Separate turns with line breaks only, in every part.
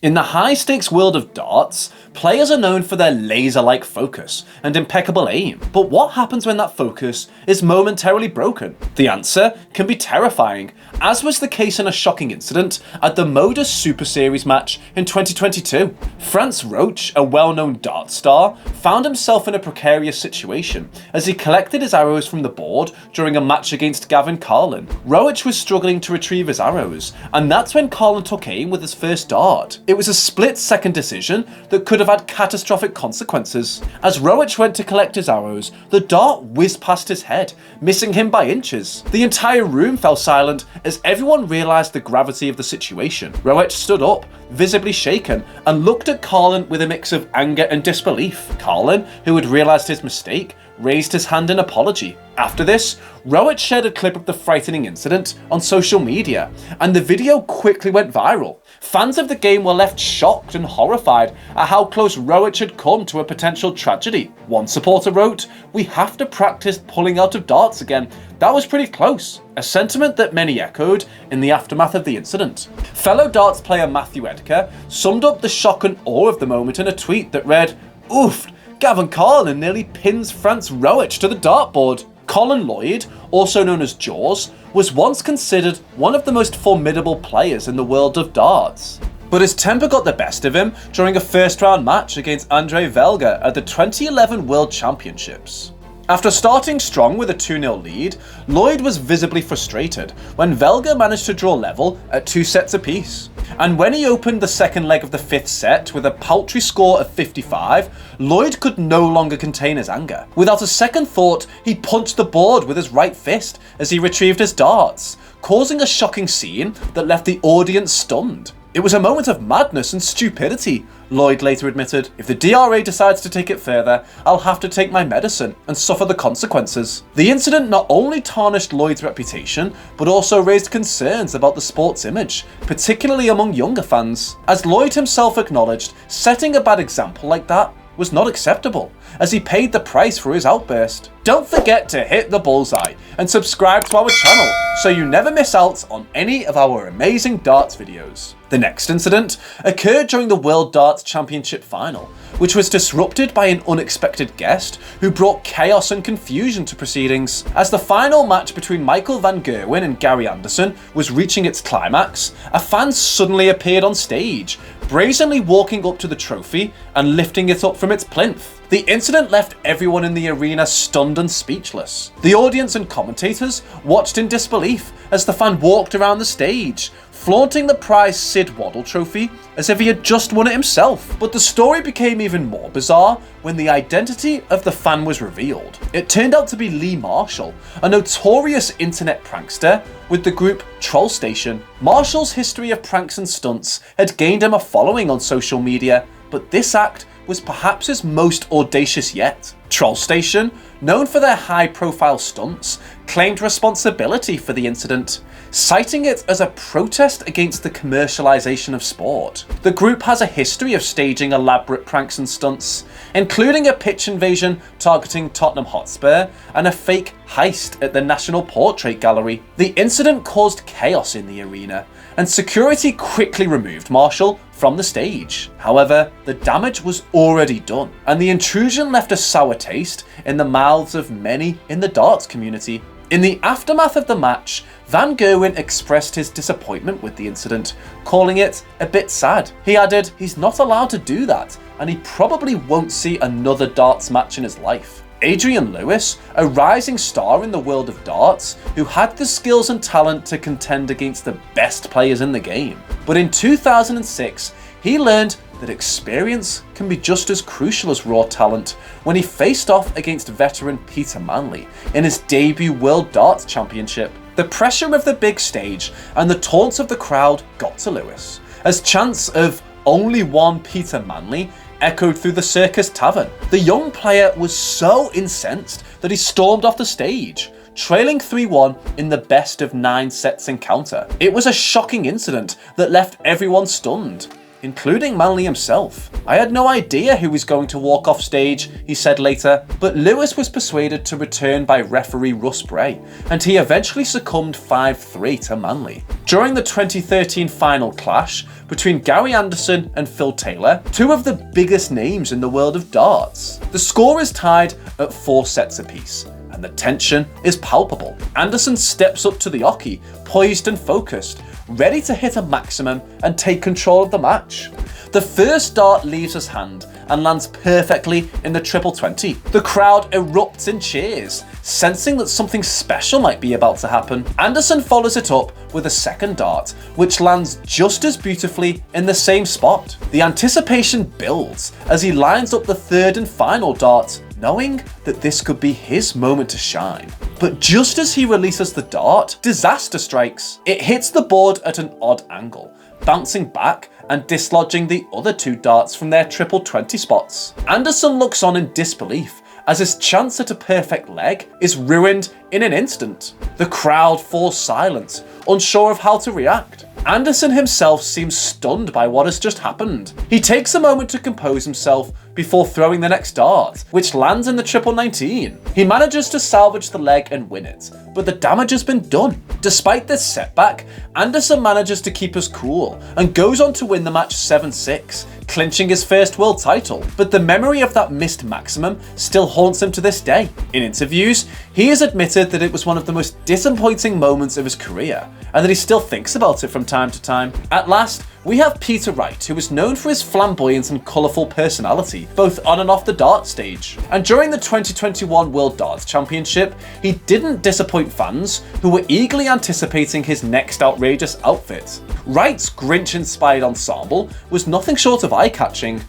In the high-stakes world of darts, players are known for their laser-like focus and impeccable aim, but what happens when that focus is momentarily broken? The answer can be terrifying, as was the case in a shocking incident at the Modus Super Series match in 2022. Franz Roach, a well-known dart star, found himself in a precarious situation as he collected his arrows from the board during a match against Gavin Carlin. Roach was struggling to retrieve his arrows, and that's when Carlin took aim with his first dart. It was a split-second decision that could have had catastrophic consequences. As Roach went to collect his arrows, the dart whizzed past his head, missing him by inches. The entire room fell silent as everyone realised the gravity of the situation. Roach stood up, visibly shaken, and looked at Carlin with a mix of anger and disbelief. Carlin, who had realised his mistake, raised his hand in apology. After this, Roach shared a clip of the frightening incident on social media, and the video quickly went viral. Fans of the game were left shocked and horrified at how close Roach had come to a potential tragedy. One supporter wrote, "We have to practice pulling out of darts again. That was pretty close," a sentiment that many echoed in the aftermath of the incident. Fellow darts player Matthew Edgar summed up the shock and awe of the moment in a tweet that read, "Oof, Gavin Carlin nearly pins Franz Roach to the dartboard." Colin Lloyd, also known as Jaws, was once considered one of the most formidable players in the world of darts. But his temper got the best of him during a first-round match against Andre Velga at the 2011 World Championships. After starting strong with a 2-0 lead, Lloyd was visibly frustrated when Velga managed to draw level at 2 sets apiece. And when he opened the second leg of the 5th set with a paltry score of 55, Lloyd could no longer contain his anger. Without a second thought, he punched the board with his right fist as he retrieved his darts, causing a shocking scene that left the audience stunned. "It was a moment of madness and stupidity," Lloyd later admitted. "If the DRA decides to take it further, I'll have to take my medicine and suffer the consequences." The incident not only tarnished Lloyd's reputation, but also raised concerns about the sport's image, particularly among younger fans. As Lloyd himself acknowledged, setting a bad example like that was not acceptable, as he paid the price for his outburst. Don't forget to hit the bullseye and subscribe to our channel so you never miss out on any of our amazing darts videos. The next incident occurred during the World Darts Championship final, which was disrupted by an unexpected guest who brought chaos and confusion to proceedings. As the final match between Michael van Gerwen and Gary Anderson was reaching its climax, a fan suddenly appeared on stage, brazenly walking up to the trophy and lifting it up from its plinth. The incident left everyone in the arena stunned and speechless. The audience and commentators watched in disbelief as the fan walked around the stage, flaunting the prize Sid Waddle trophy as if he had just won it himself. But the story became even more bizarre when the identity of the fan was revealed. It turned out to be Lee Marshall, a notorious internet prankster with the group Troll Station. Marshall's history of pranks and stunts had gained him a following on social media, but this act was perhaps his most audacious yet. Troll Station, known for their high-profile stunts, claimed responsibility for the incident, citing it as a protest against the commercialization of sport. The group has a history of staging elaborate pranks and stunts, including a pitch invasion targeting Tottenham Hotspur and a fake heist at the National Portrait Gallery. The incident caused chaos in the arena, and security quickly removed Marshall from the stage. However, the damage was already done, and the intrusion left a sour taste in the mouths of many in the darts community. In the aftermath of the match, Van Gerwen expressed his disappointment with the incident, calling it a bit sad. He added he's not allowed to do that, and he probably won't see another darts match in his life. Adrian Lewis, a rising star in the world of darts, who had the skills and talent to contend against the best players in the game. But in 2006, he learned that experience can be just as crucial as raw talent when he faced off against veteran Peter Manley in his debut World Darts Championship. The pressure of the big stage and the taunts of the crowd got to Lewis, as chants of "only one Peter Manley" echoed through the Circus Tavern. The young player was so incensed that he stormed off the stage, trailing 3-1 in the best of 9 sets encounter. It was a shocking incident that left everyone stunned. including Manley himself. "I had no idea who was going to walk off stage," he said later, but Lewis was persuaded to return by referee Russ Bray, and he eventually succumbed 5-3 to Manley. During the 2013 final clash between Gary Anderson and Phil Taylor, two of the biggest names in the world of darts, the score is tied at 4 sets apiece, and the tension is palpable. Anderson steps up to the oche, poised and focused, ready to hit a maximum and take control of the match. The first dart leaves his hand and lands perfectly in the triple 20. The crowd erupts in cheers, sensing that something special might be about to happen. Anderson follows it up with a second dart, which lands just as beautifully in the same spot. The anticipation builds as he lines up the third and final dart, knowing that this could be his moment to shine. But just as he releases the dart, disaster strikes. It hits the board at an odd angle, bouncing back and dislodging the other 2 darts from their triple 20 spots. Anderson looks on in disbelief as his chance at a perfect leg is ruined in an instant. The crowd falls silent, unsure of how to react. Anderson himself seems stunned by what has just happened. He takes a moment to compose himself before throwing the next dart, which lands in the triple 19. He manages to salvage the leg and win it, but the damage has been done. Despite this setback, Anderson manages to keep his cool and goes on to win the match 7-6, clinching his first world title. But the memory of that missed maximum still haunts him to this day. In interviews, he has admitted that it was one of the most disappointing moments of his career, and that he still thinks about it from time to time. At last, we have Peter Wright, who is known for his flamboyant and colourful personality, both on and off the dart stage. And during the 2021 World Darts Championship, he didn't disappoint fans who were eagerly anticipating his next outrageous outfit. Wright's Grinch-inspired ensemble was nothing short of eye-catching,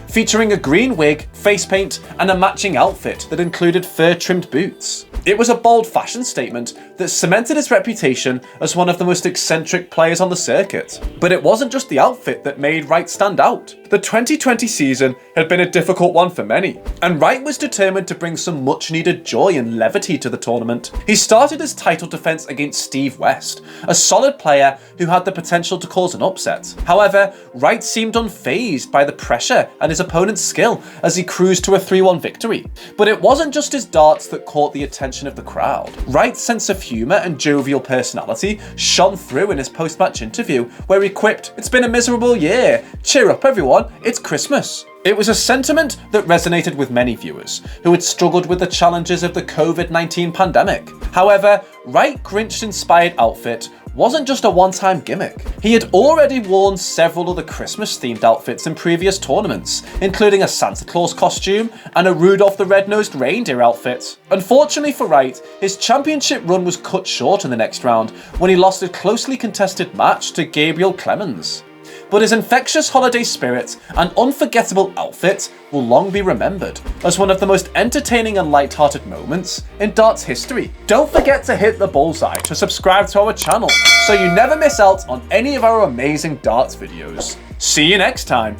featuring a green wig, face paint, and a matching outfit that included fur-trimmed boots. It was a bold fashion statement that cemented his reputation as one of the most eccentric players on the circuit. But it wasn't just the outfit that made Wright stand out. The 2020 season had been a difficult one for many, and Wright was determined to bring some much-needed joy and levity to the tournament. He started his title defense against Steve West, a solid player who had the potential to cause an upset. However, Wright seemed unfazed by the pressure and his opponent's skill as he cruised to a 3-1 victory. But it wasn't just his darts that caught the attention of the crowd. Wright's sense of humour and jovial personality shone through in his post-match interview, where he quipped, "It's been a miserable year. Cheer up everyone, it's Christmas." It was a sentiment that resonated with many viewers who had struggled with the challenges of the COVID-19 pandemic. However, Wright's Grinch-inspired outfit wasn't just a one-time gimmick. He had already worn several other Christmas-themed outfits in previous tournaments, including a Santa Claus costume and a Rudolph the Red-Nosed Reindeer outfit. Unfortunately for Wright, his championship run was cut short in the next round when he lost a closely contested match to Gabriel Clemens. But his infectious holiday spirit and unforgettable outfit will long be remembered as one of the most entertaining and light-hearted moments in darts history. Don't forget to hit the bullseye to subscribe to our channel so you never miss out on any of our amazing darts videos. See you next time.